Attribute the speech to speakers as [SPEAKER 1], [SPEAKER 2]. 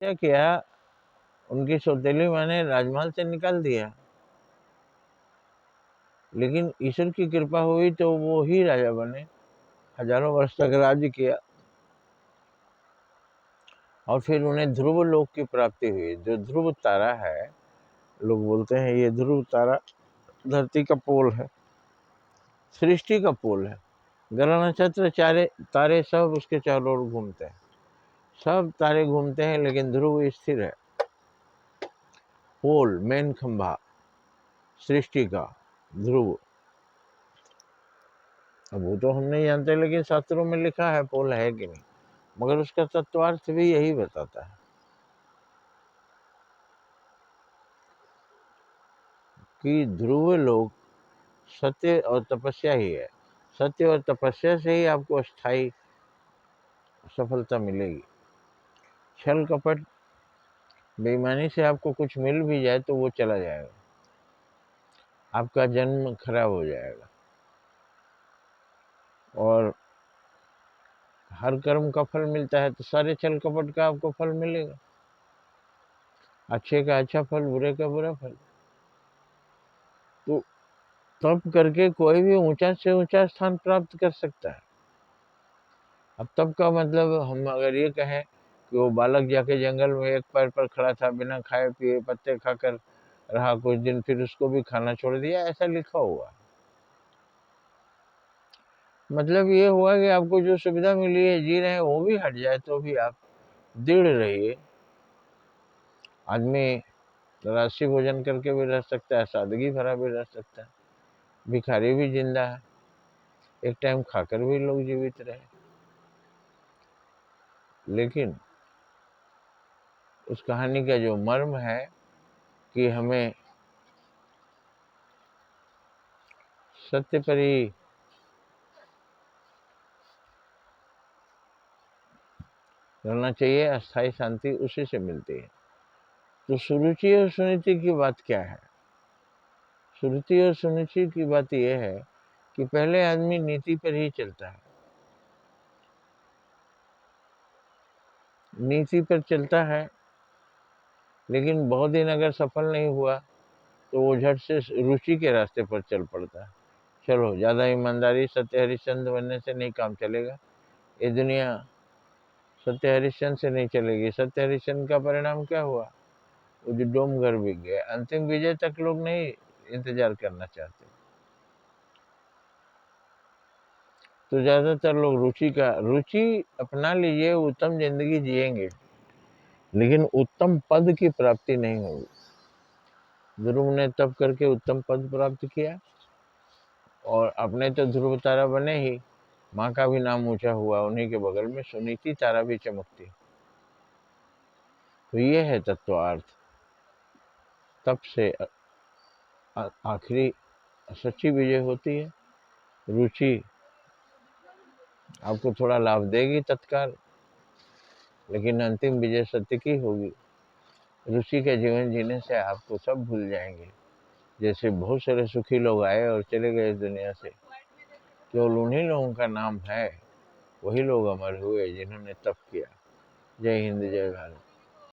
[SPEAKER 1] क्या किया, उनकी सौतेली माँ ने राजमहल से निकाल दिया, लेकिन ईश्वर की कृपा हुई तो वो ही राजा बने, हजारों वर्ष तक राज्य किया और फिर उन्हें ध्रुव लोक की प्राप्ति हुई। जो ध्रुव तारा है, लोग बोलते हैं ये ध्रुव तारा धरती का पोल है, सृष्टि का पोल है। ग्रह नक्षत्र चारे तारे सब उसके चारों ओर घूमते हैं, सब तारे घूमते हैं, लेकिन ध्रुव स्थिर है। पोल, मेन खंभा सृष्टि का, ध्रुव। अब वो तो हम नहीं जानते, लेकिन शास्त्रों में लिखा है पोल है कि नहीं, मगर उसका तत्वार्थ भी यही बताता है कि ध्रुव लोक सत्य और तपस्या ही है। सत्य और तपस्या से ही आपको स्थायी सफलता मिलेगी। छल कपट बेईमानी से आपको कुछ मिल भी जाए तो वो चला जाएगा, आपका जन्म खराब हो जाएगा। और हर कर्म का फल मिलता है, तो सारे छल कपट का आपको फल मिलेगा, अच्छे का अच्छा फल, बुरे का बुरा फल। तो तप करके कोई भी ऊंचा से ऊंचा स्थान प्राप्त कर सकता है। अब तप का मतलब हम अगर ये कहें कि वो बालक जाके जंगल में एक पैर पर खड़ा था, बिना खाए पिए पत्ते खाकर रहा कुछ दिन, फिर उसको भी खाना छोड़ दिया, ऐसा लिखा हुआ। मतलब ये हुआ कि आपको जो सुविधा मिली है, जी रहे हैं, वो भी हट जाए तो भी आप दृढ़ रहिए। आदमी राशि भोजन करके भी रह सकता है, सादगी भरा भी रह सकता है, भिखारी भी जिंदा है, एक टाइम खाकर भी लोग जीवित रहे। लेकिन उस कहानी का जो मर्म है कि हमें सत्य पर ही रहना चाहिए, अस्थायी शांति उसी से मिलती है। तो सुरुचि और सुनीति की बात क्या है? सुरुचि और सुनीति की बात यह है कि पहले आदमी नीति पर ही चलता है, नीति पर चलता है, लेकिन बहुत दिन अगर सफल नहीं हुआ तो वो झट से रुचि के रास्ते पर चल पड़ता है। चलो, ज़्यादा ईमानदारी, सत्य हरिश्चंद्र बनने से नहीं काम चलेगा, ये दुनिया सत्य हरिश्चंद्र से नहीं चलेगी। सत्य हरिश्चंद्र का परिणाम क्या हुआ? वो जो डोमघर बिक गए, अंतिम विजय तक लोग नहीं इंतजार करना चाहते। तो ज्यादातर लोग रुचि अपना लीजिए, उत्तम जिंदगी जिएंगे, लेकिन उत्तम पद की प्राप्ति नहीं होगी। ध्रुव ने तप करके उत्तम पद प्राप्त किया और अपने तो ध्रुव तारा बने ही, माँ का भी नाम ऊंचा हुआ, उन्हीं के बगल में सुनीति तारा भी चमकती। तो ये है तत्वार्थ। तप से आखिरी सच्ची विजय होती है। रुचि आपको थोड़ा लाभ देगी तत्काल, लेकिन अंतिम विजय सत्य की होगी। रुचि के जीवन जीने से आपको सब भूल जाएंगे। जैसे बहुत सारे सुखी लोग आए और चले गए इस दुनिया से, केवल उन्हीं लोगों का नाम है, वही लोग अमर हुए जिन्होंने तप किया। जय हिंद, जय भारत।